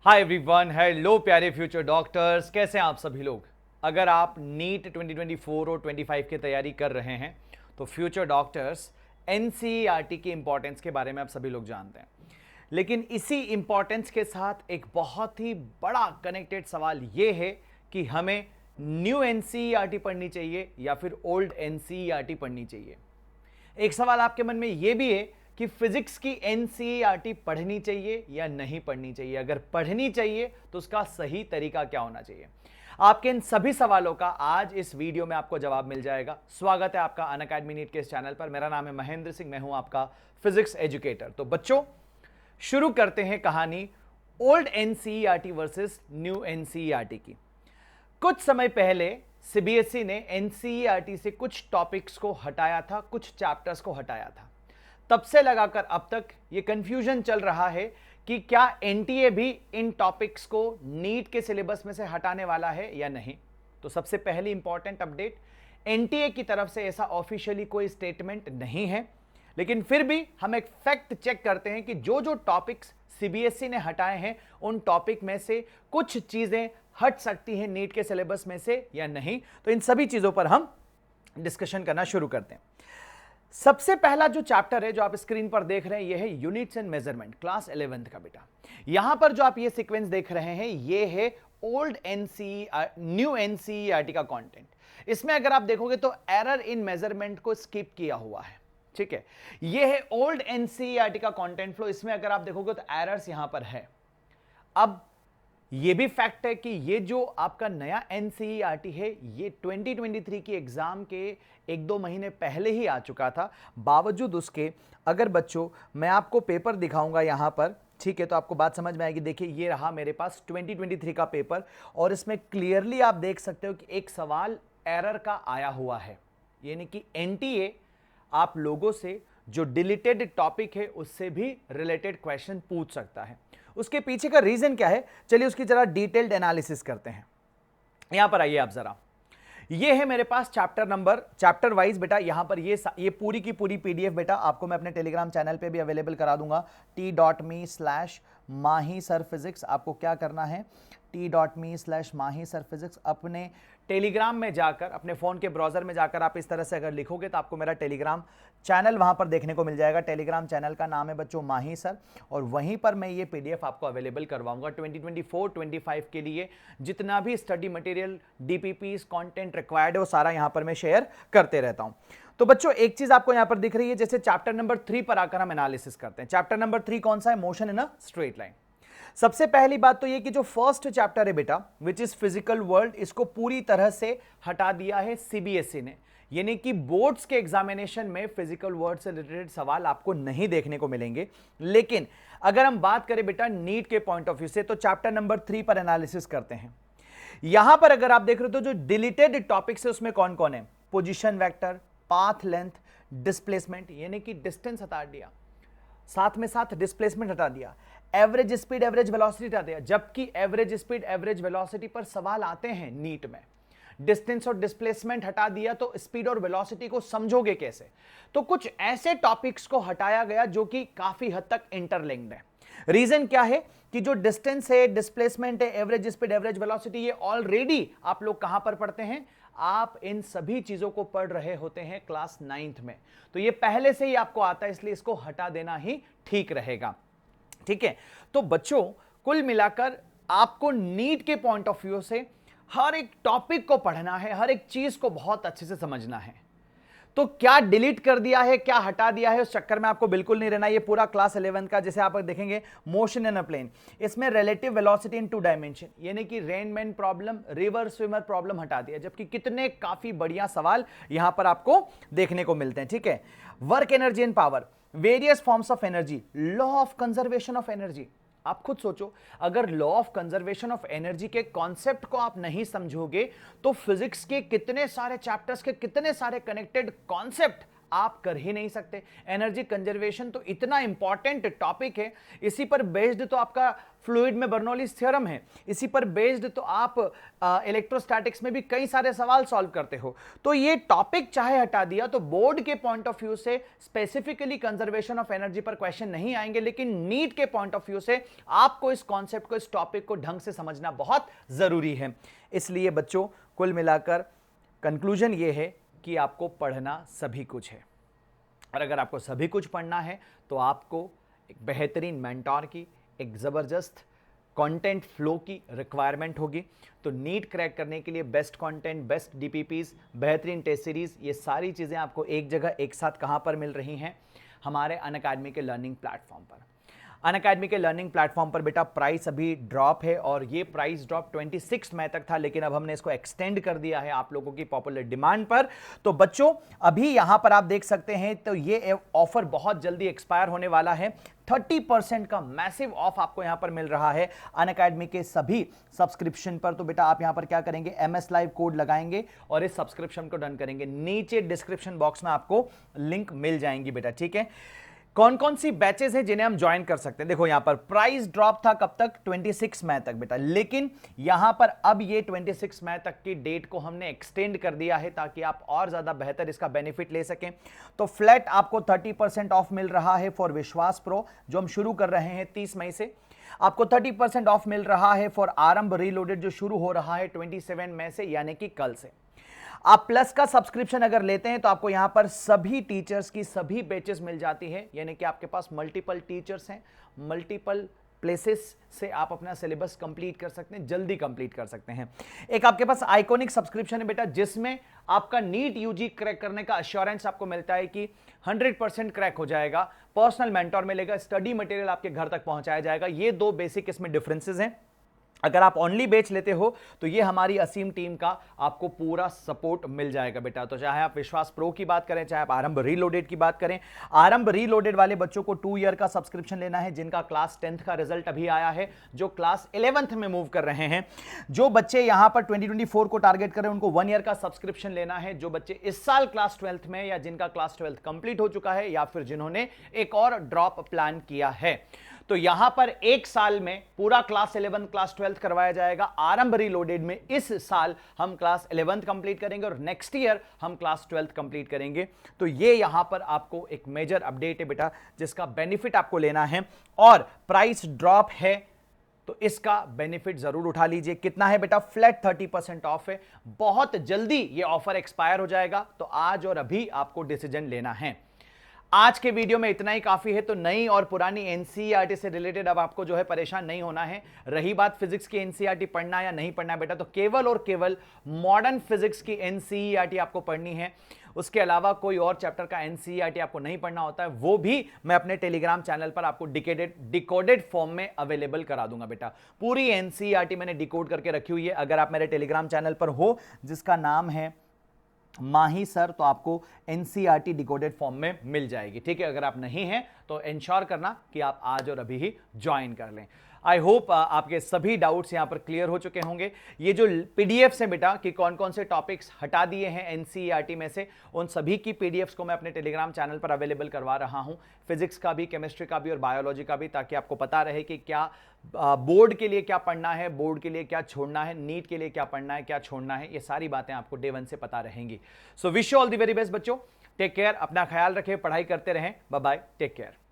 Hi everyone, hello प्यारे future doctors, कैसे हैं आप सभी लोग। अगर आप नीट 2024 और 25 की तैयारी कर रहे हैं तो फ्यूचर डॉक्टर्स एनसीईआरटी की इंपॉर्टेंस के बारे में आप सभी लोग जानते हैं। लेकिन इसी इंपॉर्टेंस के साथ एक बहुत ही बड़ा कनेक्टेड सवाल ये है कि हमें न्यू एनसीईआरटी पढ़नी चाहिए या फिर ओल्ड एनसीईआरटी पढ़नी चाहिए। एक सवाल आपके मन में यह भी है कि फिजिक्स की एनसीईआरटी पढ़नी चाहिए या नहीं पढ़नी चाहिए। अगर पढ़नी चाहिए तो उसका सही तरीका क्या होना चाहिए। आपके इन सभी सवालों का आज इस वीडियो में आपको जवाब मिल जाएगा। स्वागत है आपका अनअकैडमी नीट के इस चैनल पर। मेरा नाम है महेंद्र सिंह, मैं हूं आपका फिजिक्स एजुकेटर। तो बच्चों, शुरू करते हैं कहानी old NCERT versus new NCERT की। कुछ समय पहले सीबीएसई ने एनसीईआरटी से कुछ टॉपिक्स को हटाया था, कुछ चैप्टर्स को हटाया था। तब से लगाकर अब तक ये कंफ्यूजन चल रहा है कि क्या एनटीए भी इन टॉपिक्स को नीट के सिलेबस में से हटाने वाला है या नहीं। तो सबसे पहली इंपॉर्टेंट अपडेट, एनटीए की तरफ से ऐसा ऑफिशियली कोई स्टेटमेंट नहीं है, लेकिन फिर भी हम एक फैक्ट चेक करते हैं कि जो जो टॉपिक्स सीबीएसई ने हटाए हैं उन टॉपिक में से कुछ चीजें हट सकती हैं नीट के सिलेबस में से या नहीं। तो इन सभी चीजों पर हम डिस्कशन करना शुरू करते हैं। सबसे पहला जो चैप्टर है जो आप स्क्रीन पर देख रहे हैं यह है units and measurement, class 11th का बेटा। यहां पर जो आप ये सीक्वेंस देख रहे हैं ये है ओल्ड न्यू एनसीईआरटी का कंटेंट। इसमें अगर आप देखोगे तो एरर इन मेजरमेंट को स्किप किया हुआ है, ठीक है। ये है ओल्ड एनसीईआरटी का कंटेंट फ्लो। इसमें अगर आप देखोगे तो एरर्स यहां पर है। अब ये भी फैक्ट है कि ये जो आपका नया एनसीईआरटी है ये 2023 की एग्जाम के एक दो महीने पहले ही आ चुका था। बावजूद उसके अगर बच्चों मैं आपको पेपर दिखाऊंगा यहां पर, ठीक है, तो आपको बात समझ में आएगी। देखिए ये रहा मेरे पास 2023 का पेपर और इसमें क्लियरली आप देख सकते हो कि एक सवाल एरर का आया हुआ है, यानी कि एनटीए आप लोगों से जो डिलीटेड टॉपिक है उससे भी रिलेटेड क्वेश्चन पूछ सकता है। उसके पीछे का रीजन क्या है, चलिए उसकी जरा डिटेल्ड एनालिसिस करते हैं। यहां पर आइए आप जरा, ये है मेरे पास चैप्टर वाइज बेटा। यहां पर ये पूरी की पूरी पीडीएफ बेटा आपको मैं अपने टेलीग्राम चैनल पे भी अवेलेबल करा दूंगा, t.me/माही सर फिजिक्स। आपको क्या करना है, t.me/माही सर फिजिक्स अपने टेलीग्राम में जाकर, अपने फोन के ब्राउजर में जाकर आप इस तरह से अगर लिखोगे तो आपको मेरा टेलीग्राम चैनल वहां पर देखने को मिल जाएगा। टेलीग्राम चैनल का नाम है बच्चों माही सर, और वहीं पर मैं ये पीडीएफ आपको अवेलेबल करवाऊंगा 2024-25 के लिए। जितना भी study material, DPPs, content required है वो सारा यहां पर मैं शेयर करते रहता हूं। तो बच्चों एक चीज आपको यहां पर दिख रही है, जैसे चैप्टर नंबर 3 पर आकर हम एनालिसिस करते हैं। चैप्टर नंबर 3 कौन सा है, motion in a straight line. सबसे पहली बात तो ये कि जो फर्स्ट चैप्टर है बेटा विच इज फिजिकल वर्ल्ड, इसको पूरी तरह से हटा दिया है सीबीएसई ने, यानी कि बोर्ड्स के एग्जामिनेशन में फिजिकल वर्ल्ड से रिलेटेड सवाल आपको नहीं देखने को मिलेंगे। लेकिन अगर हम बात करें बेटा नीट के पॉइंट ऑफ व्यू से तो चैप्टर नंबर 3 पर एनालिसिस करते हैं। यहां पर अगर आप देख रहे हो तो जो डिलीटेड टॉपिक्स है उसमें कौन कौन है, position vector, path length, displacement, यानी कि डिस्टेंस हटा दिया, साथ में साथ डिस्प्लेसमेंट हटा दिया, एवरेज स्पीड एवरेज वेलोसिटी हटा दिया। जबकि एवरेज स्पीड एवरेज वेलोसिटी पर सवाल आते हैं नीट में, डिस्टेंस और डिस्प्लेसमेंट हटा दिया तो स्पीड और वेलोसिटी को समझोगे कैसे। तो कुछ ऐसे टॉपिक्स को हटाया गया जो कि काफी हद तक इंटरलिंक्ड है। रीजन क्या है कि जो डिस्टेंस है, डिस्प्लेसमेंट है, एवरेज स्पीड एवरेज वेलोसिटी, ये ऑलरेडी आप लोग कहां पर पढ़ते हैं, आप इन सभी चीजों को पढ़ रहे होते हैं क्लास 9th में। तो ये पहले से ही आपको आता है, इसलिए इसको हटा देना ही ठीक रहेगा, ठीक है। तो बच्चों कुल मिलाकर आपको नीट के पॉइंट ऑफ व्यू से हर एक टॉपिक को पढ़ना है, हर एक चीज को बहुत अच्छे से समझना है। तो क्या डिलीट कर दिया है, क्या हटा दिया है, उस चक्कर में आपको बिल्कुल नहीं रहना। ये पूरा क्लास 11 का जैसे आप देखेंगे मोशन इन अ प्लेन, इसमें रिलेटिव वेलोसिटी इन 2 डायमेंशन, यानी कि Rain Man problem, river swimmer problem हटा दिया। जबकि कितने काफी बढ़िया सवाल यहां पर आपको देखने को मिलते हैं, ठीक है। Work energy and power, various forms of energy, law of conservation of energy. आप खुद सोचो, अगर law of conservation of energy के कॉन्सेप्ट को आप नहीं समझोगे तो फिजिक्स के कितने सारे चैप्टर्स के कितने सारे कनेक्टेड कॉन्सेप्ट आप कर ही नहीं सकते। एनर्जी कंजर्वेशन तो इतना इंपॉर्टेंट टॉपिक है, इसी पर बेस्ड तो आपका फ्लूइड में बर्नौलीज थ्योरम है, इसी पर बेस्ड तो आप इलेक्ट्रोस्टैटिक्स में भी कई सारे सवाल सॉल्व करते हो। तो ये टॉपिक चाहे हटा दिया तो बोर्ड के पॉइंट ऑफ व्यू से स्पेसिफिकली कंजर्वेशन ऑफ एनर्जी पर क्वेश्चन नहीं आएंगे, लेकिन नीट के पॉइंट ऑफ व्यू से आपको इस कॉन्सेप्ट को, इस टॉपिक को ढंग से समझना बहुत जरूरी है। इसलिए बच्चों, कुल मिलाकर कंक्लूजन ये है कि आपको पढ़ना सभी कुछ है, और अगर आपको सभी कुछ पढ़ना है तो आपको एक बेहतरीन मेंटोर की, एक ज़बरदस्त कंटेंट फ्लो की रिक्वायरमेंट होगी। तो नीट क्रैक करने के लिए बेस्ट कंटेंट, बेस्ट डीपीपीज, बेहतरीन टेस्ट सीरीज, ये सारी चीज़ें आपको एक जगह एक साथ कहाँ पर मिल रही हैं? हमारे अनअकैडमी के लर्निंग प्लेटफॉर्म पर। अनअकैडमी के लर्निंग प्लेटफॉर्म पर बेटा प्राइस अभी ड्रॉप है, और ये प्राइस ड्रॉप 26 मई तक था, लेकिन अब हमने इसको एक्सटेंड कर दिया है आप लोगों की पॉपुलर डिमांड पर। तो बच्चों, अभी यहां पर आप देख सकते हैं, तो ये ऑफर बहुत जल्दी एक्सपायर होने वाला है। 30% का मैसिव ऑफ आपको यहां पर मिल रहा है अनअकैडमी के सभी सब्सक्रिप्शन पर। तो बेटा आप यहां पर क्या करेंगे? MS लाइव कोड लगाएंगे और इस सब्सक्रिप्शन को डन करेंगे। नीचे डिस्क्रिप्शन बॉक्स में आपको लिंक मिल जाएंगी बेटा, ठीक है। कौन कौन सी बैचेस हैं जिन्हें हम ज्वाइन कर सकते हैं? देखो यहां पर प्राइस ड्रॉप था कब तक? 26 मई तक बेटा, लेकिन यहां पर अब ये 26 मई तक की डेट को हमने एक्सटेंड कर दिया है ताकि आप और ज्यादा बेहतर इसका बेनिफिट ले सकें। तो फ्लैट आपको 30% ऑफ मिल रहा है फॉर विश्वास प्रो, जो हम शुरू कर रहे हैं 30 मई से। आपको 30% ऑफ मिल रहा है फॉर आरंभ रीलोडेड, जो शुरू हो रहा है 27 मई से, यानी कि कल से। आप प्लस का सब्सक्रिप्शन अगर लेते हैं तो आपको यहां पर सभी टीचर्स की सभी बैचेस मिल जाती है, यानी कि आपके पास मल्टीपल टीचर्स हैं, मल्टीपल प्लेसेस से आप अपना सिलेबस कंप्लीट कर सकते हैं, जल्दी कंप्लीट कर सकते हैं। एक आपके पास आइकॉनिक सब्सक्रिप्शन है बेटा, जिसमें आपका नीट यूजी क्रैक करने का अश्योरेंस आपको मिलता है कि 100% क्रैक हो जाएगा। पर्सनल मेंटोर मिलेगा, स्टडी मटेरियल आपके घर तक पहुंचाया जाएगा। ये दो बेसिक इसमें डिफरेंसेस हैं। अगर आप ओनली बेच लेते हो तो ये हमारी असीम टीम का आपको पूरा सपोर्ट मिल जाएगा बेटा। तो चाहे आप विश्वास प्रो की बात करें, चाहे आप आरंभ रीलोडेड की बात करें, आरंभ रीलोडेड वाले बच्चों को 2 ईयर का सब्सक्रिप्शन लेना है, जिनका क्लास 10th का रिजल्ट अभी आया है, जो क्लास 11th में मूव कर रहे हैं। जो बच्चे यहां पर 2024 को टारगेट कर रहे हैं, उनको 1 ईयर का सब्सक्रिप्शन लेना है। जो बच्चे इस साल क्लास 12th में, या जिनका क्लास 12th कंप्लीट हो चुका है, या फिर जिन्होंने एक और ड्रॉप प्लान किया है, तो यहां पर एक साल में पूरा क्लास 11 क्लास 12 करवाया जाएगा। आरंभ रीलोडेड में इस साल हम क्लास 11 कंप्लीट करेंगे और नेक्स्ट ईयर हम क्लास 12 कंप्लीट करेंगे। तो ये यहां पर आपको एक मेजर अपडेट है बेटा, जिसका बेनिफिट आपको लेना है। और प्राइस ड्रॉप है तो इसका बेनिफिट जरूर उठा लीजिए। कितना है बेटा? फ्लैट 30% ऑफ है। बहुत जल्दी ये ऑफर एक्सपायर हो जाएगा, तो आज और अभी आपको डिसीजन लेना है। आज के वीडियो में इतना ही काफी है। तो नई और पुरानी एनसीईआरटी से रिलेटेड अब आपको जो है परेशान नहीं होना है। रही बात फिजिक्स की एनसीईआरटी पढ़ना या नहीं पढ़ना है बेटा, तो केवल और केवल मॉडर्न फिजिक्स की एनसीईआरटी आपको पढ़नी है। उसके अलावा कोई और चैप्टर का एनसीईआरटी आपको नहीं पढ़ना होता है, वो भी मैं अपने टेलीग्राम चैनल पर आपको डिकोडेड फॉर्म में अवेलेबल करा दूंगा बेटा। पूरी एनसीईआरटी मैंने डिकोड करके रखी हुई है। अगर आप मेरे टेलीग्राम चैनल पर हो, जिसका नाम है माही सर, तो आपको एनसीईआरटी डिकोडेड फॉर्म में मिल जाएगी, ठीक है। अगर आप नहीं हैं तो इंश्योर करना कि आप आज और अभी ही ज्वाइन कर लें। आई होप आपके सभी डाउट्स यहां पर क्लियर हो चुके होंगे। ये जो पीडीएफ्स हैं बेटा कि कौन कौन से टॉपिक्स हटा दिए हैं एनसीईआरटी में से, उन सभी की पीडीएफ्स को मैं अपने टेलीग्राम चैनल पर अवेलेबल करवा रहा हूं, फिजिक्स का भी, केमिस्ट्री का भी और बायोलॉजी का भी, ताकि आपको पता रहे कि क्या बोर्ड के लिए क्या पढ़ना है, बोर्ड के लिए क्या छोड़ना है, नीट के लिए क्या पढ़ना है, क्या छोड़ना है। ये सारी बातें आपको डे 1 से पता रहेंगी। So wish you all the very best बच्चों। टेक केयर, अपना ख्याल रखें, पढ़ाई करते रहें। Bye bye, take care.